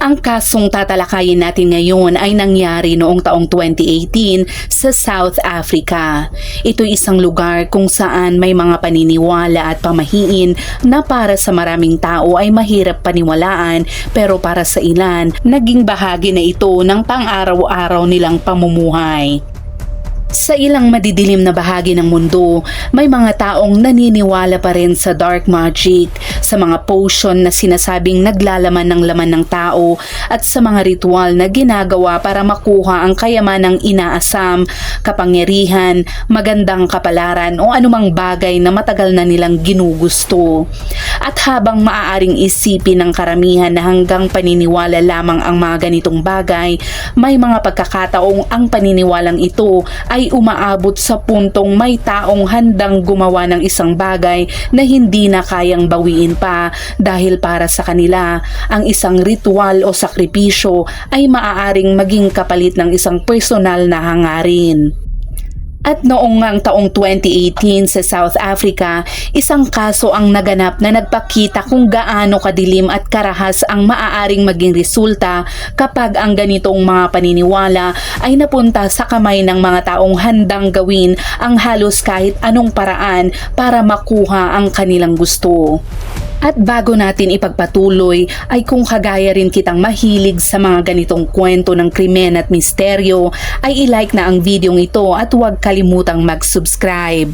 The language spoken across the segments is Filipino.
Ang kasong tatalakayin natin ngayon ay nangyari noong taong 2018 sa South Africa. Ito'y isang lugar kung saan may mga paniniwala at pamahiin na para sa maraming tao ay mahirap paniwalaan, pero para sa ilan, naging bahagi na ito ng pang-araw-araw nilang pamumuhay. Sa ilang madidilim na bahagi ng mundo, may mga taong naniniwala pa rin sa dark magic, sa mga potion na sinasabing naglalaman ng laman ng tao, at sa mga ritual na ginagawa para makuha ang kayamanang inaasam, kapangyarihan, magandang kapalaran o anumang bagay na matagal na nilang ginugusto. At habang maaaring isipin ng karamihan na hanggang paniniwala lamang ang mga ganitong bagay, may mga pagkakataong ang paniniwalang ito ay umaabot sa puntong may taong handang gumawa ng isang bagay na hindi na kayang bawiin pa, dahil para sa kanila, ang isang ritual o sakripisyo ay maaaring maging kapalit ng isang personal na hangarin. At noong ngang taong 2018 sa South Africa, isang kaso ang naganap na nagpakita kung gaano kadilim at karahas ang maaaring maging resulta kapag ang ganitong mga paniniwala ay napunta sa kamay ng mga taong handang gawin ang halos kahit anong paraan para makuha ang kanilang gusto. At bago natin ipagpatuloy ay kung kagaya rin kitang mahilig sa mga ganitong kwento ng krimen at misteryo, ay i-like na ang videong ito at huwag kalimutang mag-subscribe.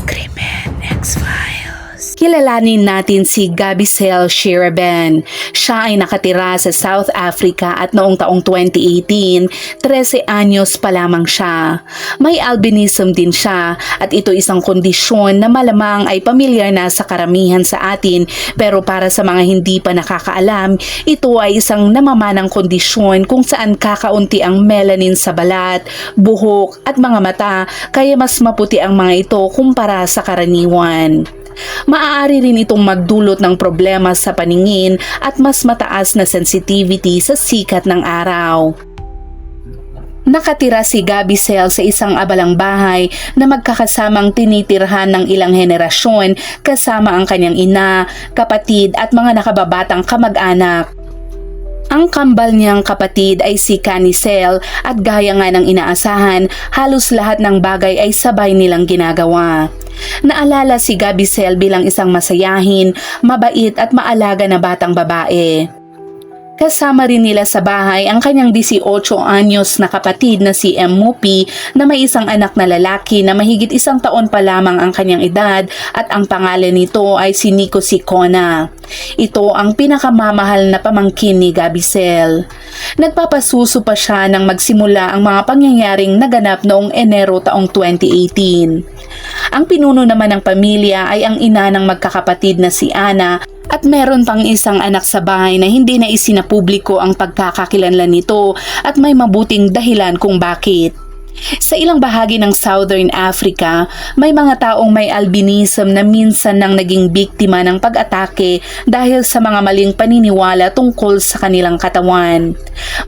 Krimen X-Files. Kilalanin natin si Gabiselle Shiraben. Siya ay nakatira sa South Africa at noong taong 2018, 13 anyos pa lamang siya. May albinism din siya at ito isang kondisyon na malamang ay pamilyar na sa karamihan sa atin, pero para sa mga hindi pa nakakaalam, ito ay isang namamanang kondisyon kung saan kakaunti ang melanin sa balat, buhok at mga mata, kaya mas maputi ang mga ito kumpara sa karaniwan. Maaari rin itong magdulot ng problema sa paningin at mas mataas na sensitivity sa sikat ng araw. Nakatira si Gabiselle sa isang abalang bahay na magkakasamang tinitirhan ng ilang henerasyon kasama ang kanyang ina, kapatid at mga nakababatang kamag-anak. Ang kambal niyang kapatid ay si Canicel at gaya nga ng inaasahan, halos lahat ng bagay ay sabay nilang ginagawa. Naalala si Gabiselle bilang isang masayahin, mabait at maalaga na batang babae. Kasama rin nila sa bahay ang kanyang 18 anyos na kapatid na si Mupi na may isang anak na lalaki na mahigit 1 taon pa lamang ang kanyang edad, at ang pangalan nito ay si Nico Sikona. Ito ang pinakamamahal na pamangkin ni Gabiselle. Nagpapasuso pa siya nang magsimula ang mga pangyayaring naganap noong Enero taong 2018. Ang pinuno naman ng pamilya ay ang ina ng magkakapatid na si Ana, at meron pang isang anak sa bahay na hindi na isinapubliko ang pagkakakilanlan nito at may mabuting dahilan kung bakit. Sa ilang bahagi ng Southern Africa, may mga taong may albinism na minsan nang naging biktima ng pag-atake dahil sa mga maling paniniwala tungkol sa kanilang katawan.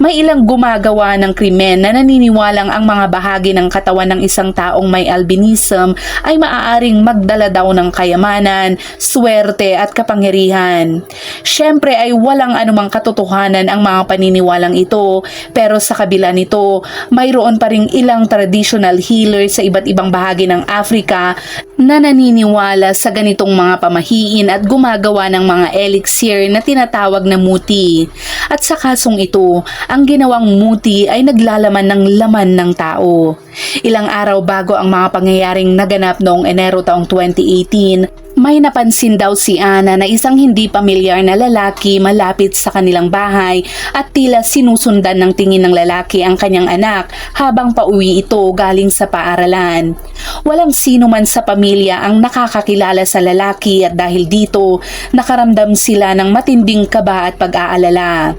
May ilang gumagawa ng krimen na naniniwalang ang mga bahagi ng katawan ng isang taong may albinism ay maaaring magdala daw ng kayamanan, swerte at kapangyarihan. Siyempre ay walang anumang katotohanan ang mga paniniwalang ito, pero sa kabila nito, mayroon pa ring ilang traditional healer sa iba't ibang bahagi ng Africa na naniniwala sa ganitong mga pamahiin at gumagawa ng mga elixir na tinatawag na muti. At sa kasong ito, ang ginawang muti ay naglalaman ng laman ng tao. Ilang araw bago ang mga pangyayaring naganap noong Enero taong 2018, may napansin daw si Ana na isang hindi pamilyar na lalaki malapit sa kanilang bahay at tila sinusundan ng tingin ng lalaki ang kanyang anak habang pauwi ito galing sa paaralan. Walang sino man sa pamilya ang nakakakilala sa lalaki at dahil dito, nakaramdam sila ng matinding kaba at pag-aalala.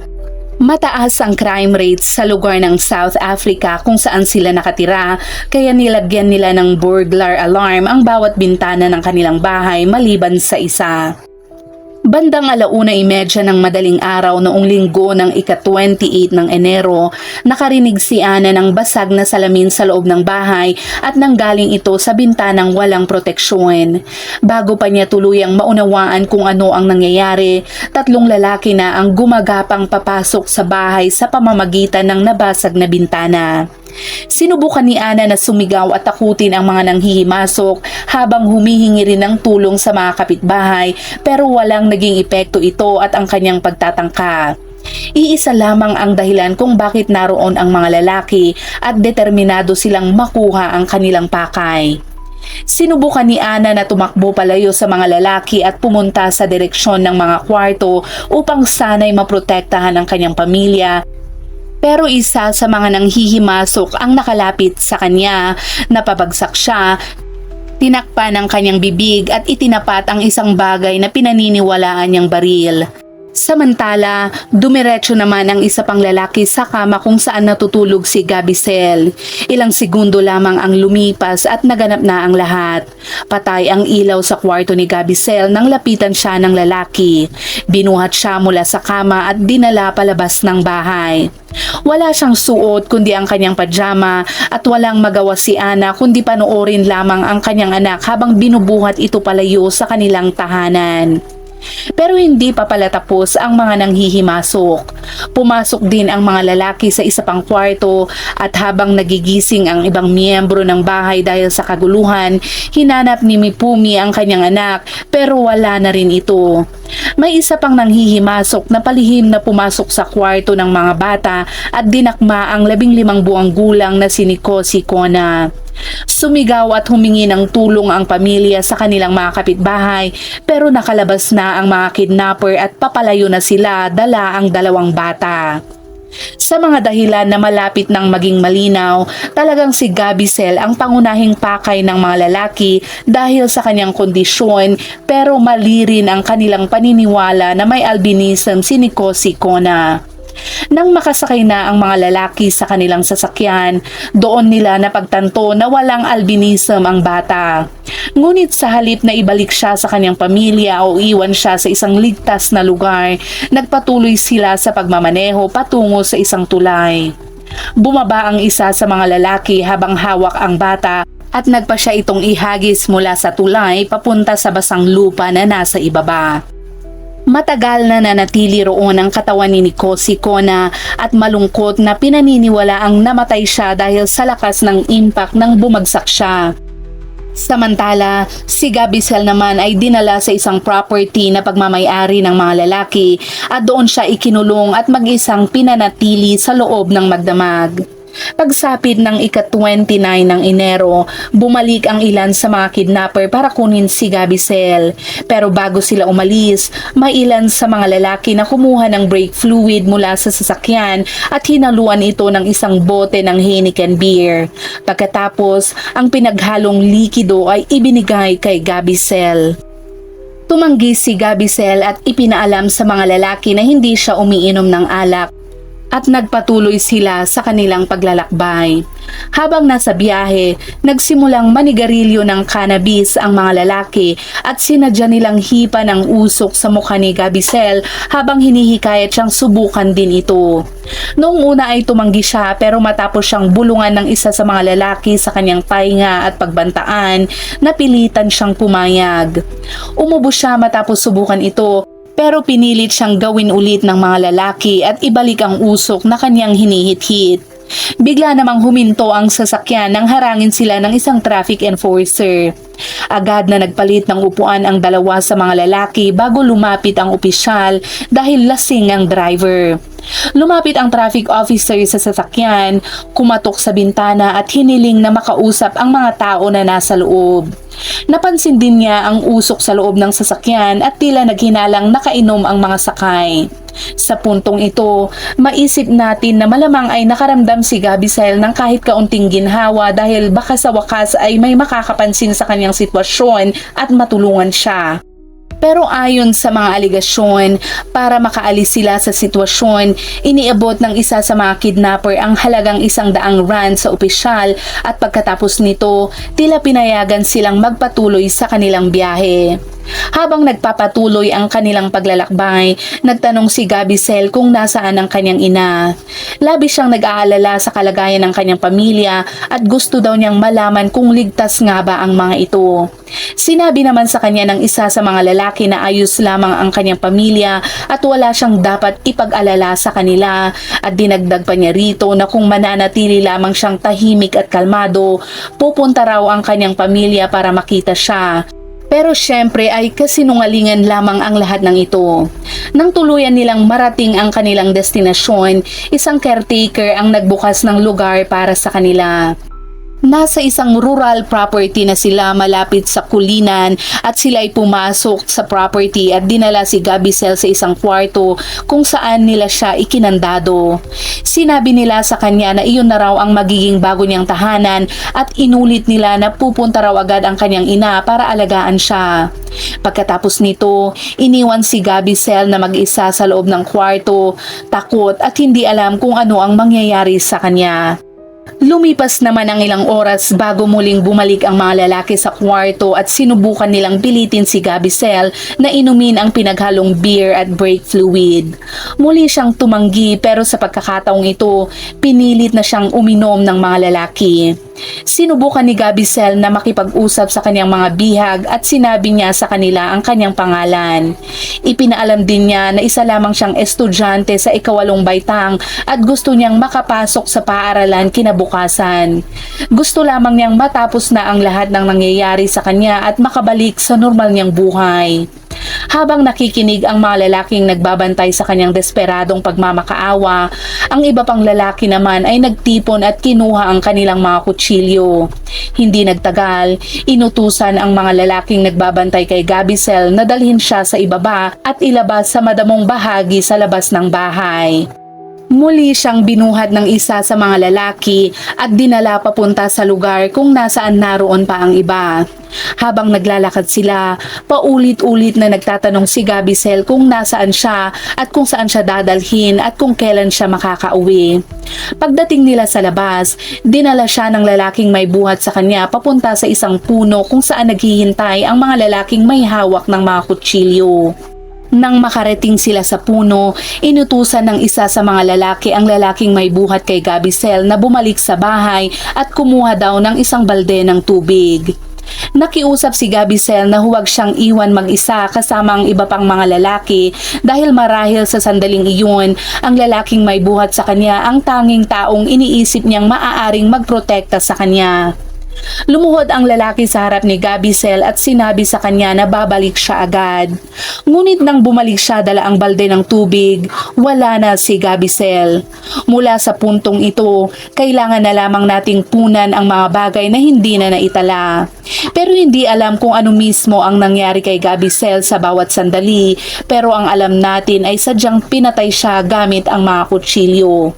Mataas ang crime rates sa lugar ng South Africa kung saan sila nakatira, kaya nilagyan nila ng burglar alarm ang bawat bintana ng kanilang bahay maliban sa isa. Bandang 1:30 ng madaling araw noong linggo ng ika-28 ng Enero, nakarinig si Ana ng basag na salamin sa loob ng bahay at nanggaling ito sa bintanang walang proteksyon. Bago pa niya tuluyang maunawaan kung ano ang nangyayari, 3 lalaki na ang gumagapang papasok sa bahay sa pamamagitan ng nabasag na bintana. Sinubukan ni Ana na sumigaw at takutin ang mga nanghihimasok habang humihingi rin ng tulong sa mga kapitbahay, pero walang naging epekto ito at ang kanyang pagtatangka. Iisa lamang ang dahilan kung bakit naroon ang mga lalaki at determinado silang makuha ang kanilang pakay. Sinubukan ni Ana na tumakbo palayo sa mga lalaki at pumunta sa direksyon ng mga kwarto upang sana'y maprotektahan ang kanyang pamilya. Pero isa sa mga nanghihimasok ang nakalapit sa kanya, napabagsak siya, tinakpan ang kanyang bibig at itinapat ang isang bagay na pinaniniwalaan niyang baril. Samantala, dumiretso naman ang isa pang lalaki sa kama kung saan natutulog si Gabicel. Ilang segundo lamang ang lumipas at naganap na ang lahat. Patay ang ilaw sa kwarto ni Gabicel nang lapitan siya ng lalaki. Binuhat siya mula sa kama at dinala palabas ng bahay. Wala siyang suot kundi ang kanyang pajama at walang magawa si Ana kundi panoorin lamang ang kanyang anak habang binubuhat ito palayo sa kanilang tahanan. Pero hindi pa pala tapos ang mga nanghihimasok. Pumasok din ang mga lalaki sa isa pang kwarto at habang nagigising ang ibang miyembro ng bahay dahil sa kaguluhan, hinanap ni Mipumi ang kanyang anak pero wala na rin ito. May isa pang nanghihimasok na palihim na pumasok sa kwarto ng mga bata at dinakma ang 15 buwang gulang na si Nico Sicona. Sumigaw at humingi ng tulong ang pamilya sa kanilang mga kapitbahay pero nakalabas na ang mga kidnapper at papalayo na sila dala ang 2 bata. Sa mga dahilan na malapit ng maging malinaw, talagang si Gabicel ang pangunahing pakay ng mga lalaki dahil sa kanyang kondisyon pero mali rin ang kanilang paniniwala na may albinism si Nico Sicona. Nang makasakay na ang mga lalaki sa kanilang sasakyan, doon nila napagtanto na walang albinism ang bata. Ngunit sa halip na ibalik siya sa kanyang pamilya o iwan siya sa isang ligtas na lugar, nagpatuloy sila sa pagmamaneho patungo sa isang tulay. Bumaba ang isa sa mga lalaki habang hawak ang bata at nagpa siya itong ihagis mula sa tulay papunta sa basang lupa na nasa ibaba. Matagal na nanatili roon ang katawan ni Nico Sicona at malungkot na pinaniniwala ang namatay siya dahil sa lakas ng impact nang bumagsak siya. Samantala, si Gabicel naman ay dinala sa isang property na pagmamay-ari ng mga lalaki at doon siya ikinulong at mag-isang pinanatili sa loob ng magdamag. Pagsapit ng ika-29 ng Enero, bumalik ang ilan sa mga kidnapper para kunin si Gabicel. Pero bago sila umalis, may ilan sa mga lalaki na kumuha ng brake fluid mula sa sasakyan at hinaluan ito ng isang bote ng Heineken beer. Pagkatapos, ang pinaghalong likido ay ibinigay kay Gabicel. Tumanggi si Gabicel at ipinaalam sa mga lalaki na hindi siya umiinom ng alak at nagpatuloy sila sa kanilang paglalakbay. Habang nasa biyahe, nagsimulang manigarilyo ng cannabis ang mga lalaki at sinadya nilang hipa ng usok sa mukha ni Gabicel habang hinihikayat siyang subukan din ito. Noong una ay tumanggi siya pero matapos siyang bulungan ng isa sa mga lalaki sa kanyang pahinga at pagbantaan, napilitan siyang pumayag. Umubo siya matapos subukan ito pero pinilit siyang gawin ulit ng mga lalaki at ibalik ang usok na kanyang hinihit-hit. Bigla namang huminto ang sasakyan nang harangin sila ng isang traffic enforcer. Agad na nagpalit ng upuan ang 2 sa mga lalaki bago lumapit ang opisyal dahil lasing ang driver. Lumapit ang traffic officer sa sasakyan, kumatok sa bintana at hiniling na makausap ang mga tao na nasa loob. Napansin din niya ang usok sa loob ng sasakyan at tila naghinalang nakainom ang mga sakay. Sa puntong ito, maisip natin na malamang ay nakaramdam si Gabicel ng kahit kaunting ginhawa dahil baka sa wakas ay may makakapansin sa kanyang sitwasyon at matulungan siya. Pero ayon sa mga aligasyon, para makaalis sila sa sitwasyon, iniabot ng isa sa mga kidnapper ang halagang 100 rand sa opisyal at pagkatapos nito, tila pinayagan silang magpatuloy sa kanilang biyahe. Habang nagpapatuloy ang kanilang paglalakbay, nagtanong si Gabicel kung nasaan ang kanyang ina. Labis siyang nag-aalala sa kalagayan ng kanyang pamilya at gusto daw niyang malaman kung ligtas nga ba ang mga ito. Sinabi naman sa kanya ng isa sa mga lalaki na ayos lamang ang kanyang pamilya at wala siyang dapat ipag-alala sa kanila, at dinagdag pa niya rito na kung mananatili lamang siyang tahimik at kalmado, pupunta raw ang kanyang pamilya para makita siya. Pero syempre ay kasinungalingan lamang ang lahat ng ito. Nang tuluyan nilang marating ang kanilang destinasyon, isang caretaker ang nagbukas ng lugar para sa kanila. Nasa isang rural property na sila malapit sa kulinan, at sila ay pumasok sa property at dinala si Gabicel sa isang kwarto kung saan nila siya ikinandado. Sinabi nila sa kanya na iyon na raw ang magiging bago niyang tahanan at inulit nila na pupunta raw agad ang kanyang ina para alagaan siya. Pagkatapos nito, iniwan si Gabicel na mag-isa sa loob ng kwarto, takot at hindi alam kung ano ang mangyayari sa kanya. Lumipas naman ang ilang oras bago muling bumalik ang mga lalaki sa kwarto at sinubukan nilang pilitin si Gabicel na inumin ang pinaghalong beer at brake fluid. Muli siyang tumanggi, pero sa pagkakataong ito, pinilit na siyang uminom ng mga lalaki. Sinubukan ni Gabicel na makipag-usap sa kanyang mga bihag at sinabi niya sa kanila ang kanyang pangalan. Ipinaalam din niya na isa lamang siyang estudyante sa ika-8 baitang at gusto niyang makapasok sa paaralan kinabukasan. Gusto lamang niyang matapos na ang lahat ng nangyayari sa kanya at makabalik sa normal niyang buhay. Habang nakikinig ang mga lalaking nagbabantay sa kanyang desperadong pagmamakaawa, ang iba pang lalaki naman ay nagtipon at kinuha ang kanilang mga kutsilyo. Hindi nagtagal, inutusan ang mga lalaking nagbabantay kay Gabicel na dalhin siya sa ibaba at ilabas sa madamong bahagi sa labas ng bahay. Muli siyang binuhat ng isa sa mga lalaki at dinala papunta sa lugar kung nasaan naroon pa ang iba. Habang naglalakad sila, paulit-ulit na nagtatanong si Gabicel kung nasaan siya at kung saan siya dadalhin at kung kailan siya makakauwi. Pagdating nila sa labas, dinala siya ng lalaking may buhat sa kanya papunta sa isang puno kung saan naghihintay ang mga lalaking may hawak ng mga kutsilyo. Nang makarating sila sa puno, inutusan ng isa sa mga lalaki ang lalaking may buhat kay Gabicel na bumalik sa bahay at kumuha daw ng isang balde ng tubig. Nakiusap si Gabicel na huwag siyang iwan mag-isa kasama ang iba pang mga lalaki dahil marahil sa sandaling iyon, ang lalaking may buhat sa kanya ang tanging taong iniisip niyang maaaring magprotekta sa kanya. Lumuhod ang lalaki sa harap ni Gabicel at sinabi sa kanya na babalik siya agad. Ngunit nang bumalik siya dala ang balde ng tubig, wala na si Gabicel. Mula sa puntong ito, kailangan na lamang nating punan ang mga bagay na hindi na naitala. Pero hindi alam kung ano mismo ang nangyari kay Gabicel sa bawat sandali, pero ang alam natin ay sadyang pinatay siya gamit ang mga kutsilyo.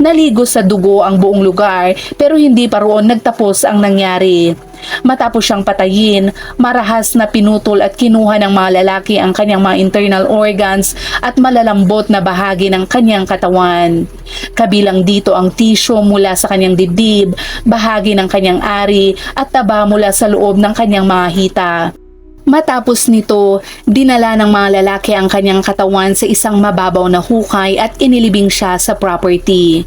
Naligo sa dugo ang buong lugar, pero hindi pa roon nagtapos ang nangyari. Matapos siyang patayin, marahas na pinutol at kinuha ng mga lalaki ang kanyang mga internal organs at malalambot na bahagi ng kanyang katawan. Kabilang dito ang tisyo mula sa kanyang dibdib, bahagi ng kanyang ari at taba mula sa loob ng kanyang mga hita. Matapos nito, dinala ng mga lalaki ang kanyang katawan sa isang mababaw na hukay at inilibing siya sa property.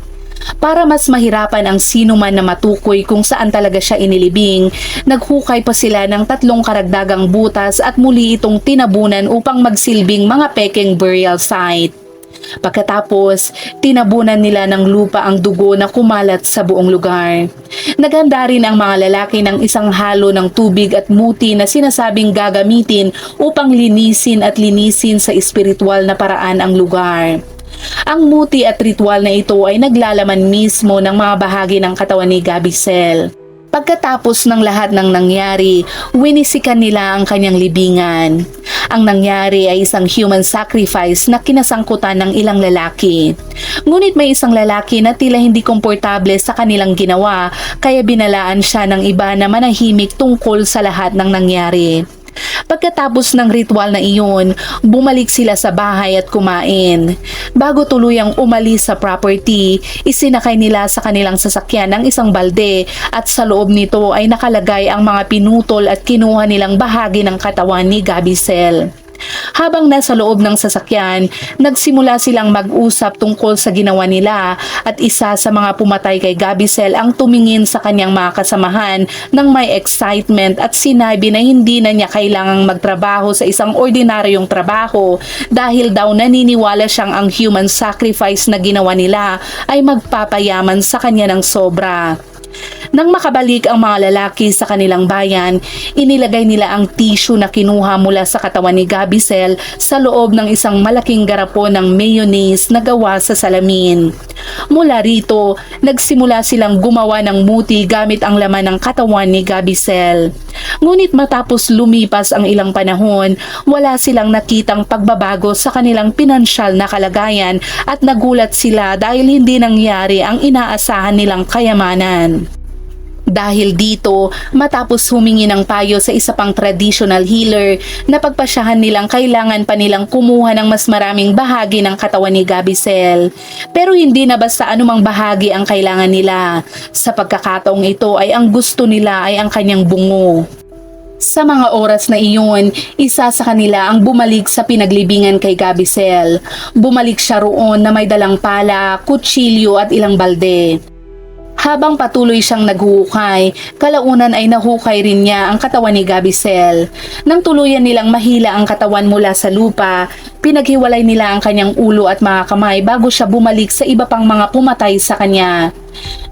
Para mas mahirapan ang sino man na matukoy kung saan talaga siya inilibing, naghukay pa sila ng 3 karagdagang butas at muli itong tinabunan upang magsilbing mga pekeng burial site. Pagkatapos, tinabunan nila ng lupa ang dugo na kumalat sa buong lugar. Naghanda rin ang mga lalaki ng isang halo ng tubig at muti na sinasabing gagamitin upang linisin sa espiritual na paraan ang lugar. Ang muti at ritual na ito ay naglalaman mismo ng mga bahagi ng katawan ni Gabicel. Pagkatapos ng lahat ng nangyari, winisikan nila ang kanyang libingan. Ang nangyari ay isang human sacrifice na kinasangkutan ng ilang lalaki. Ngunit may isang lalaki na tila hindi komportable sa kanilang ginawa, kaya binalaan siya ng iba na manahimik tungkol sa lahat ng nangyari. Pagkatapos ng ritual na iyon, bumalik sila sa bahay at kumain. Bago tuluyang umalis sa property, isinakay nila sa kanilang sasakyan ng isang balde at sa loob nito ay nakalagay ang mga pinutol at kinuha nilang bahagi ng katawan ni Gabicel. Habang nasa loob ng sasakyan, nagsimula silang mag-usap tungkol sa ginawa nila at isa sa mga pumatay kay Gabicel ang tumingin sa kanyang mga kasamahan ng may excitement at sinabi na hindi na niya kailangang magtrabaho sa isang ordinaryong trabaho dahil daw naniniwala siyang ang human sacrifice na ginawa nila ay magpapayaman sa kanya ng sobra. Nang makabalik ang mga lalaki sa kanilang bayan, inilagay nila ang tissue na kinuha mula sa katawan ni Gabicel sa loob ng isang malaking garapon ng mayonnaise na gawa sa salamin. Mula rito, nagsimula silang gumawa ng muti gamit ang laman ng katawan ni Gabicel. Ngunit matapos lumipas ang ilang panahon, wala silang nakitang pagbabago sa kanilang pinansyal na kalagayan at nagulat sila dahil hindi nangyari ang inaasahan nilang kayamanan. Dahil dito, matapos humingi ng payo sa isa pang traditional healer, napagpasyahan nilang kailangan pa nilang kumuha ng mas maraming bahagi ng katawan ni Gabicel. Pero hindi na basta anumang bahagi ang kailangan nila. Sa pagkakataong ito ay ang gusto nila ay ang kanyang bungo. Sa mga oras na iyon, isa sa kanila ang bumalik sa pinaglibingan kay Gabicel. Bumalik siya roon na may dalang pala, kutsilyo at ilang balde. Habang patuloy siyang naghuhukay, kalaunan ay nahukay rin niya ang katawan ni Gabicel. Nang tuluyan nilang mahila ang katawan mula sa lupa, pinaghiwalay nila ang kanyang ulo at mga kamay bago siya bumalik sa iba pang mga pumatay sa kanya.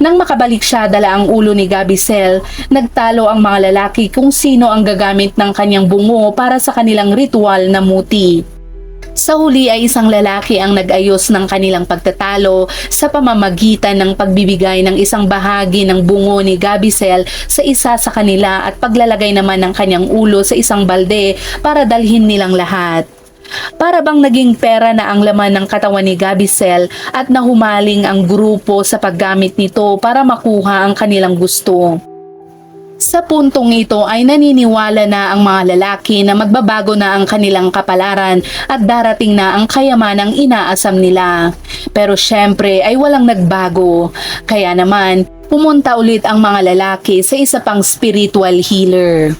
Nang makabalik siya dala ang ulo ni Gabicel, nagtalo ang mga lalaki kung sino ang gagamit ng kanyang bungo para sa kanilang ritual na muti. Sa huli ay isang lalaki ang nag-ayos ng kanilang pagtatalo sa pamamagitan ng pagbibigay ng isang bahagi ng bungo ni Gabicel sa isa sa kanila at paglalagay naman ng kanyang ulo sa isang balde para dalhin nilang lahat. Para bang naging pera na ang laman ng katawan ni Gabicel at nahumaling ang grupo sa paggamit nito para makuha ang kanilang gusto. Sa puntong ito ay naniniwala na ang mga lalaki na magbabago na ang kanilang kapalaran at darating na ang kayamanang inaasam nila. Pero syempre ay walang nagbago. Kaya naman, pumunta ulit ang mga lalaki sa isa pang spiritual healer.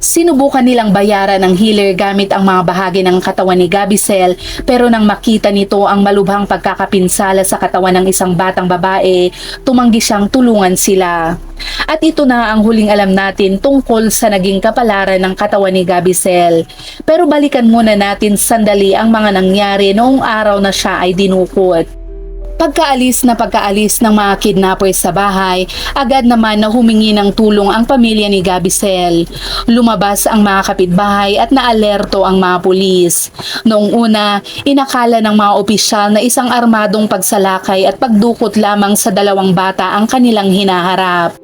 Sinubukan nilang bayaran ng healer gamit ang mga bahagi ng katawan ni Gabicel, pero nang makita nito ang malubhang pagkakapinsala sa katawan ng isang batang babae, tumanggi siyang tulungan sila. At ito na ang huling alam natin tungkol sa naging kapalaran ng katawan ni Gabicel. Pero balikan muna natin sandali ang mga nangyari noong araw na siya ay dinukot. Pagkaalis ng mga kidnappers sa bahay, agad naman na humingi ng tulong ang pamilya ni Gabicel. Lumabas ang mga kapitbahay at naalerto ang mga pulis. Noong una, inakala ng mga opisyal na isang armadong pagsalakay at pagdukot lamang sa dalawang bata ang kanilang hinaharap.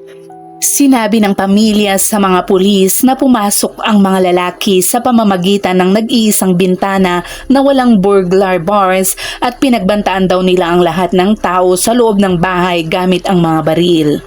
Sinabi ng pamilya sa mga pulis na pumasok ang mga lalaki sa pamamagitan ng nag-iisang bintana na walang burglar bars at pinagbantaan daw nila ang lahat ng tao sa loob ng bahay gamit ang mga baril.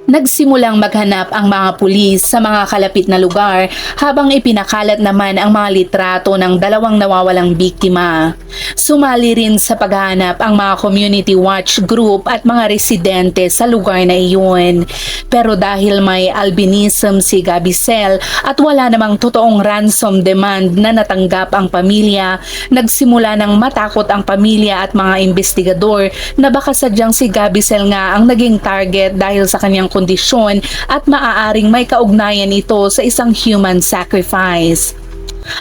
Nagsimulang maghanap ang mga pulis sa mga kalapit na lugar habang ipinakalat naman ang mga litrato ng dalawang nawawalang biktima. Sumali rin sa paghahanap ang mga community watch group at mga residente sa lugar na iyon. Pero dahil may albinism si Gabicel at wala namang totoong ransom demand na natanggap ang pamilya, nagsimula ng matakot ang pamilya at mga investigador na baka sadyang si Gabicel nga ang naging target dahil sa kanyang kondisyon at maaaring may kaugnayan ito sa isang human sacrifice.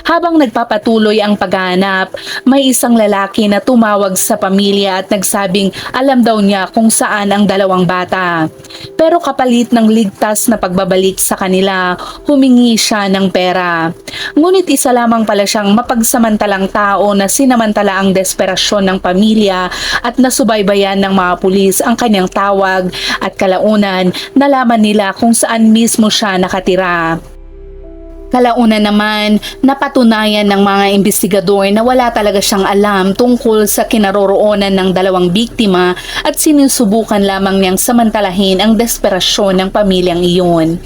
Habang nagpapatuloy ang paghahanap, may isang lalaki na tumawag sa pamilya at nagsabing alam daw niya kung saan ang dalawang bata. Pero kapalit ng ligtas na pagbabalik sa kanila, humingi siya ng pera. Ngunit isa lamang pala siyang mapagsamantalang tao na sinamantala ang desperasyon ng pamilya at nasubaybayan ng mga pulis ang kanyang tawag at kalaunan nalaman nila kung saan mismo siya nakatira. Kalaunan naman, napatunayan ng mga investigador na wala talaga siyang alam tungkol sa kinaroroonan ng dalawang biktima at sinusubukan lamang niyang samantalahin ang desperasyon ng pamilyang iyon.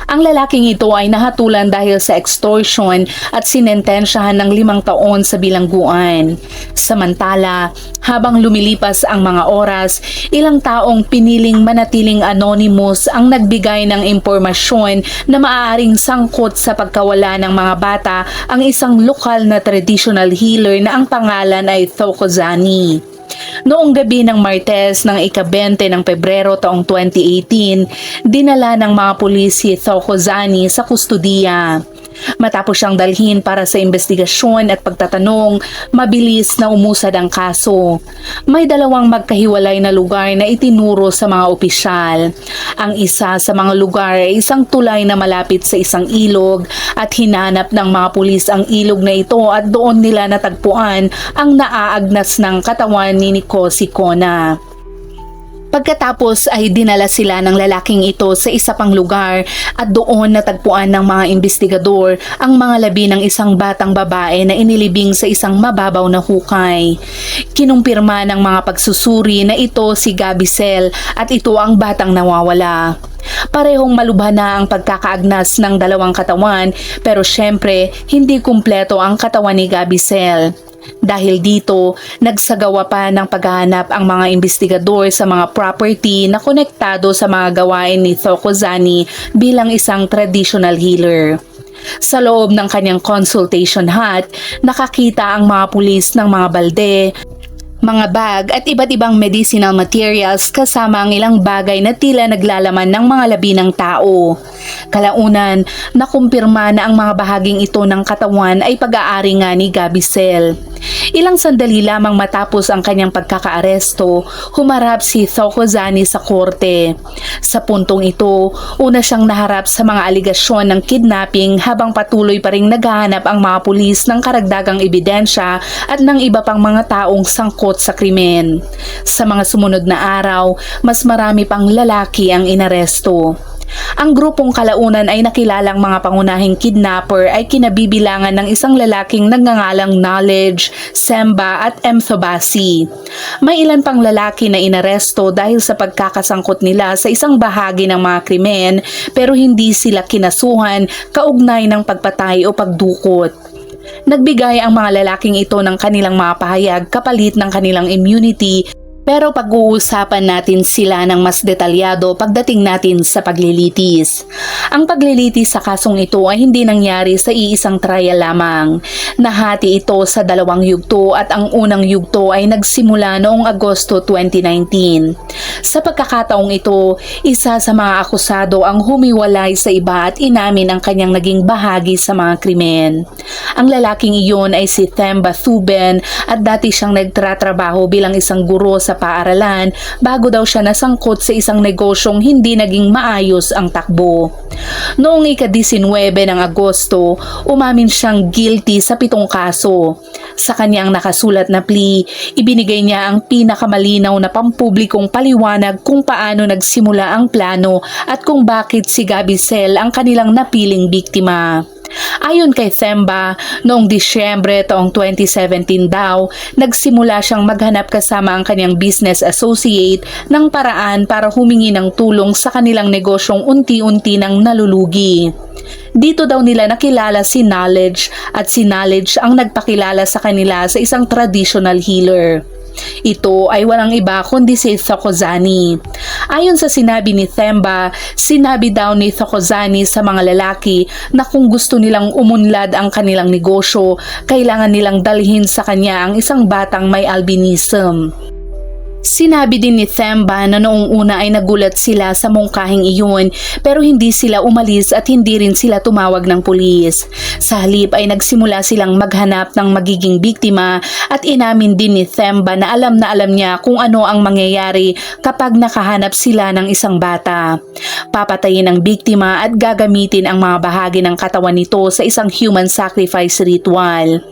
Ang lalaking ito ay nahatulan dahil sa extortion at sinentensyahan ng 5 taon sa bilangguan. Samantala, habang lumilipas ang mga oras, ilang taong piniling manatiling anonymous ang nagbigay ng impormasyon na maaaring sangkot sa pagkawala ng mga bata ang isang lokal na traditional healer na ang pangalan ay Thokozani. Noong gabi ng Martes ng ika-20 ng Pebrero taong 2018, dinala ng mga pulis si Thokozani sa kustudiya. Matapos siyang dalhin para sa investigasyon at pagtatanong, mabilis na umusad ang kaso. May 2 magkahiwalay na lugar na itinuro sa mga opisyal. Ang isa sa mga lugar ay isang tulay na malapit sa isang ilog at hinanap ng mga pulis ang ilog na ito at doon nila natagpuan ang naaagnas ng katawan ni Nico Sicona. Pagkatapos ay dinala sila ng lalaking ito sa isa pang lugar at doon natagpuan ng mga investigador ang mga labi ng isang batang babae na inilibing sa isang mababaw na hukay. Kinumpirma ng mga pagsusuri na ito si Gabicel at ito ang batang nawawala. Parehong malubha na ang pagkakaagnas ng 2 katawan pero syempre hindi kumpleto ang katawan ni Gabicel. Dahil dito, nagsagawa pa ng paghahanap ang mga investigador sa mga property na konektado sa mga gawain ni Thokozani bilang isang traditional healer. Sa loob ng kanyang consultation hut, nakakita ang mga pulis ng mga balde, mga bag at iba't ibang medicinal materials kasama ang ilang bagay na tila naglalaman ng mga labi ng tao. Kalaunan, nakumpirma na ang mga bahaging ito ng katawan ay pag-aari nga ni Gabicel. Ilang sandali lamang matapos ang kanyang pagkakaaresto, humarap si Thokozani sa korte. Sa puntong ito, una siyang naharap sa mga aligasyon ng kidnapping habang patuloy pa ring naghahanap ang mga pulis ng karagdagang ebidensya at ng iba pang mga taong sangkot sa krimen. Sa mga sumunod na araw, mas marami pang lalaki ang inaresto. Ang grupong kalaunan ay nakilalang mga pangunahing kidnapper ay kinabibilangan ng isang lalaking nagngangalang Knowledge, Semba at Mthobasi. May ilan pang lalaki na inaresto dahil sa pagkakasangkot nila sa isang bahagi ng mga krimen pero hindi sila kinasuhan kaugnay ng pagpatay o pagdukot. Nagbigay ang mga lalaking ito ng kanilang mga pahayag kapalit ng kanilang immunity. Pero pag-uusapan natin sila ng mas detalyado pagdating natin sa paglilitis. Ang paglilitis sa kasong ito ay hindi nangyari sa iisang trial lamang. Nahati ito sa 2 yugto at ang unang yugto ay nagsimula noong Agosto 2019. Sa pagkakataong ito, isa sa mga akusado ang humiwalay sa iba at inamin ang kanyang naging bahagi sa mga krimen. Ang lalaking iyon ay si Themba Thuben at dati siyang nagtratrabaho bilang isang guro sa paaralan bago daw siya nasangkot sa isang negosyong hindi naging maayos ang takbo. Noong ika-19 ng Agosto, umamin siyang guilty sa 7 kaso. Sa kanyang nakasulat na plea, ibinigay niya ang pinakamalinaw na pampublikong paliwanag kung paano nagsimula ang plano at kung bakit si Gabicel ang kanilang napiling biktima. Ayon kay Themba, noong Disyembre taong 2017 daw, nagsimula siyang maghanap kasama ang kanyang business associate ng paraan para humingi ng tulong sa kanilang negosyong unti-unti nang nalulugi. Dito daw nila nakilala si Knowledge at si Knowledge ang nagpakilala sa kanila sa isang traditional healer. Ito ay walang iba kundi si Thokozani. Ayon sa sinabi ni Themba, sinabi daw ni Thokozani sa mga lalaki na kung gusto nilang umunlad ang kanilang negosyo, kailangan nilang dalhin sa kanya ang isang batang may albinism. Sinabi din ni Themba na noong una ay nagulat sila sa mungkahing iyon pero hindi sila umalis at hindi rin sila tumawag ng pulis. Sa halip ay nagsimula silang maghanap ng magiging biktima at inamin din ni Themba na alam niya kung ano ang mangyayari kapag nakahanap sila ng isang bata. Papatayin ang biktima at gagamitin ang mga bahagi ng katawan nito sa isang human sacrifice ritual.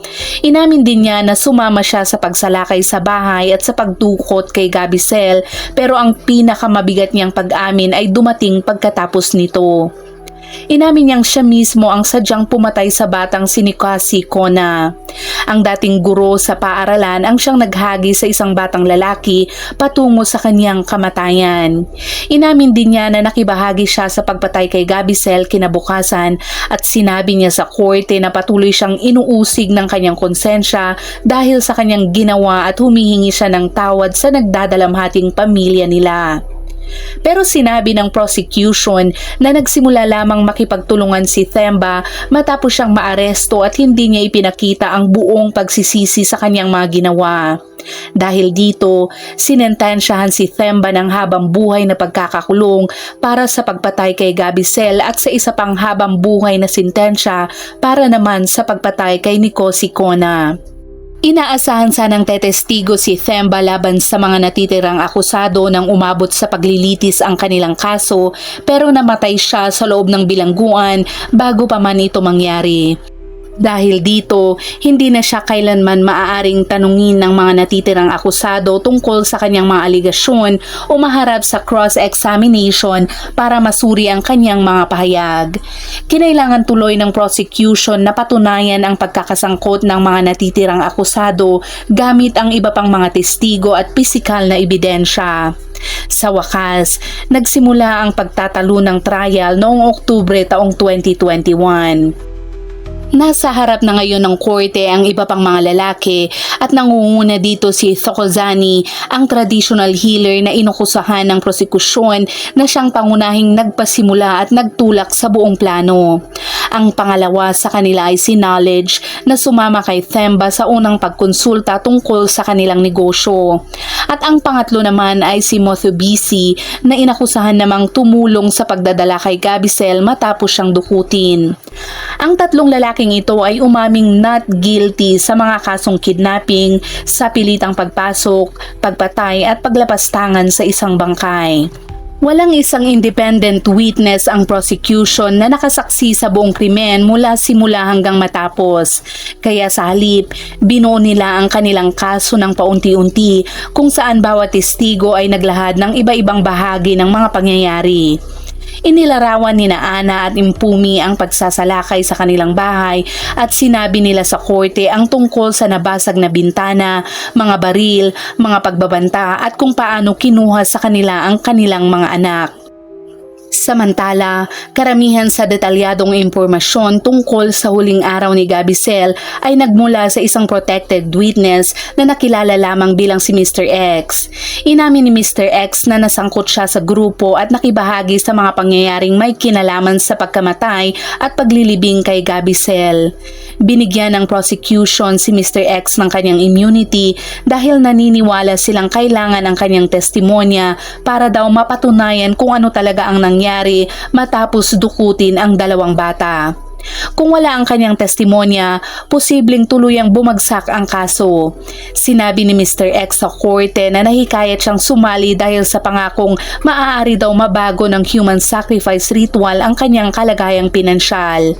Inamin din niya na sumama siya sa pagsalakay sa bahay at sa pagdukot kay Gabicel pero ang pinakamabigat niyang pag-amin ay dumating pagkatapos nito. Inamin niyang siya mismo ang sadyang pumatay sa batang si Nikasi Kona. Ang dating guro sa paaralan ang siyang naghagi sa isang batang lalaki patungo sa kanyang kamatayan. Inamin din niya na nakibahagi siya sa pagpatay kay Gabicel kinabukasan at sinabi niya sa korte na patuloy siyang inuusig ng kanyang konsensya dahil sa kanyang ginawa at humihingi siya ng tawad sa nagdadalamhating pamilya nila. Pero sinabi ng prosecution na nagsimula lamang makipagtulungan si Themba matapos siyang maaresto at hindi niya ipinakita ang buong pagsisisi sa kanyang mga ginawa. Dahil dito, sinentensyahan si Themba ng habang buhay na pagkakakulong para sa pagpatay kay Gabicel at sa isa pang habang buhay na sentensya para naman sa pagpatay kay Nikasi Kona. Inaasahan sanang tetestigo si Themba laban sa mga natitirang akusado nang umabot sa paglilitis ang kanilang kaso pero namatay siya sa loob ng bilangguan bago pa man ito mangyari. Dahil dito, hindi na siya kailanman maaaring tanungin ng mga natitirang akusado tungkol sa kanyang mga aligasyon o maharap sa cross-examination para masuri ang kanyang mga pahayag. Kinailangan tuloy ng prosecution na patunayan ang pagkakasangkot ng mga natitirang akusado gamit ang iba pang mga testigo at pisikal na ebidensya. Sa wakas, nagsimula ang pagtatalo ng trial noong Oktubre taong 2021. Nasa harap na ngayon ng korte ang iba pang mga lalaki at nangunguna dito si Thokozani, ang traditional healer na inukusahan ng prosekusyon na siyang pangunahing nagpasimula at nagtulak sa buong plano. Ang pangalawa sa kanila ay si Knowledge na sumama kay Themba sa unang pagkonsulta tungkol sa kanilang negosyo. At ang pangatlo naman ay si Mothubisi na inakusahan namang tumulong sa pagdadala kay Gabicel matapos siyang dukutin. Ang tatlong lalaking ito ay umaming not guilty sa mga kasong kidnapping, sa pilitang pagpasok, pagpatay at paglapastangan sa isang bangkay. Walang isang independent witness ang prosecution na nakasaksi sa buong krimen mula simula hanggang matapos. Kaya sa halip, binuo nila ang kanilang kaso ng paunti-unti kung saan bawat testigo ay naglahad ng iba-ibang bahagi ng mga pangyayari. Inilarawan ni Ana at Impumi ang pagsasalakay sa kanilang bahay at sinabi nila sa korte ang tungkol sa nabasag na bintana, mga baril, mga pagbabanta at kung paano kinuha sa kanila ang kanilang mga anak. Samantala, karamihan sa detalyadong impormasyon tungkol sa huling araw ni Gabicel ay nagmula sa isang protected witness na nakilala lamang bilang si Mr. X. Inamin ni Mr. X na nasangkot siya sa grupo at nakibahagi sa mga pangyayaring may kinalaman sa pagkamatay at paglilibing kay Gabicel. Binigyan ng prosecution si Mr. X ng kanyang immunity dahil naniniwala silang kailangan ang kanyang testimonya para daw mapatunayan kung ano talaga ang nangyari matapos dukutin ang dalawang bata. Kung wala ang kanyang testimonya, posibleng tuluyang bumagsak ang kaso. Sinabi ni Mr. X sa korte na nahikayat siyang sumali dahil sa pangakong maaari daw mabago ng human sacrifice ritual ang kanyang kalagayang pinansyal.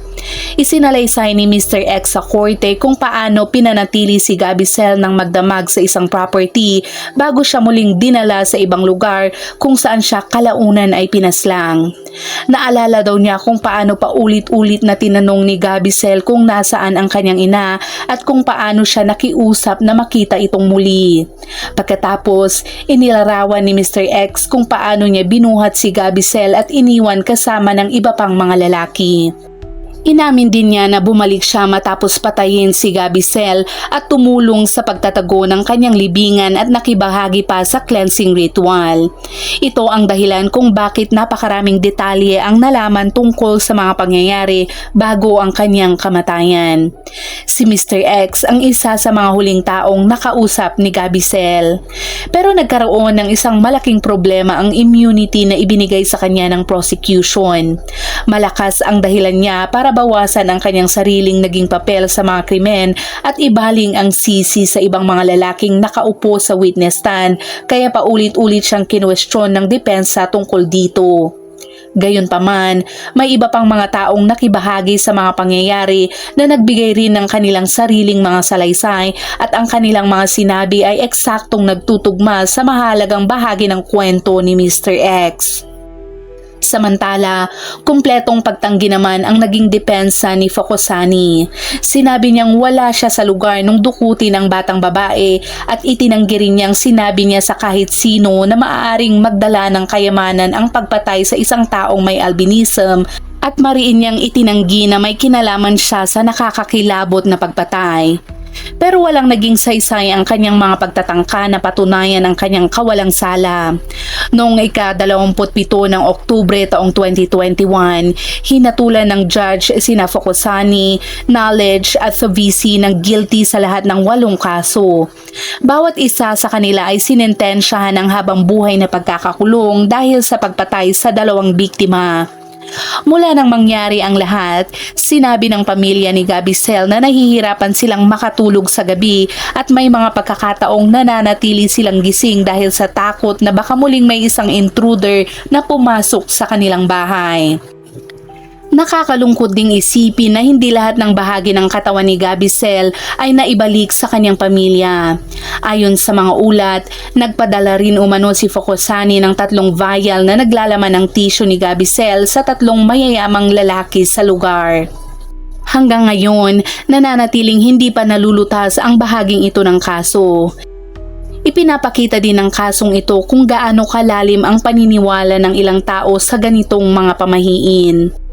Isinalaysay ni Mr. X sa korte kung paano pinanatili si Gabicel ng magdamag sa isang property bago siya muling dinala sa ibang lugar kung saan siya kalaunan ay pinaslang. Naalala daw niya kung paano paulit-ulit na tinanong ni Gabicel kung nasaan ang kanyang ina at kung paano siya nakiusap na makita itong muli. Pagkatapos, inilarawan ni Mr. X kung paano niya binuhat si Gabicel at iniwan kasama ng iba pang mga lalaki. Inamin din niya na bumalik siya matapos patayin si Gabicel at tumulong sa pagtatago ng kanyang libingan at nakibahagi pa sa cleansing ritual. Ito ang dahilan kung bakit napakaraming detalye ang nalaman tungkol sa mga pangyayari bago ang kanyang kamatayan. Si Mr. X ang isa sa mga huling taong nakausap ni Gabicel. Pero nagkaroon ng isang malaking problema ang immunity na ibinigay sa kanya ng prosecution. Malakas ang dahilan niya para bawasan ang kanyang sariling naging papel sa mga krimen at ibaling ang sisi sa ibang mga lalaking nakaupo sa witness stand, kaya paulit-ulit siyang kinwestiyon ng depensa tungkol dito. Gayunpaman, may iba pang mga taong nakibahagi sa mga pangyayari na nagbigay rin ng kanilang sariling mga salaysay at ang kanilang mga sinabi ay eksaktong nagtutugma sa mahalagang bahagi ng kwento ni Mr. X. Samantala, kumpletong pagtanggi naman ang naging depensa ni Focusani. Sinabi niyang wala siya sa lugar nung dukuti ng batang babae at itinanggi rin niyang sinabi niya sa kahit sino na maaaring magdala ng kayamanan ang pagpatay sa isang taong may albinism at mariin niyang itinanggi na may kinalaman siya sa nakakakilabot na pagpatay. Pero walang naging saysay ang kanyang mga pagtatangka na patunayan ang kanyang kawalang sala. Noong ika-27 ng Oktubre taong 2021, hinatulan ng judge sina Focusani, Knowledge at Savisi ng guilty sa lahat ng 8 kaso. Bawat isa sa kanila ay sinentensyahan ng habang buhay na pagkakakulong dahil sa pagpatay sa 2 biktima. Mula nang mangyari ang lahat, sinabi ng pamilya ni Gabicel na nahihirapan silang makatulog sa gabi at may mga pagkakataong nananatili silang gising dahil sa takot na baka muling may isang intruder na pumasok sa kanilang bahay. Nakakalungkot ding isipin na hindi lahat ng bahagi ng katawan ni Gabicel ay naibalik sa kanyang pamilya. Ayon sa mga ulat, nagpadala rin umano si Focusani ng 3 vial na naglalaman ng tissue ni Gabicel sa 3 mayayamang lalaki sa lugar. Hanggang ngayon, nananatiling hindi pa nalulutas ang bahaging ito ng kaso. Ipinapakita din ng kasong ito kung gaano kalalim ang paniniwala ng ilang tao sa ganitong mga pamahiin.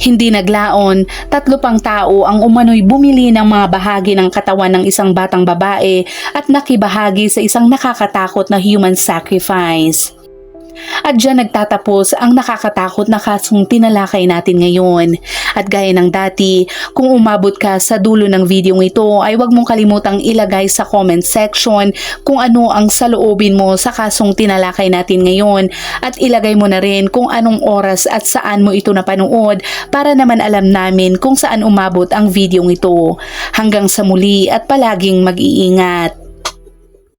Hindi naglaon, 3 pang tao ang umano'y bumili ng mga bahagi ng katawan ng isang batang babae at nakibahagi sa isang nakakatakot na human sacrifice. At dyan nagtatapos ang nakakatakot na kasong tinalakay natin ngayon. At gaya ng dati, kung umabot ka sa dulo ng videong ito ay huwag mong kalimutang ilagay sa comment section kung ano ang saloobin mo sa kasong tinalakay natin ngayon at ilagay mo na rin kung anong oras at saan mo ito napanood para naman alam namin kung saan umabot ang videong ito. Hanggang sa muli at palaging mag-iingat.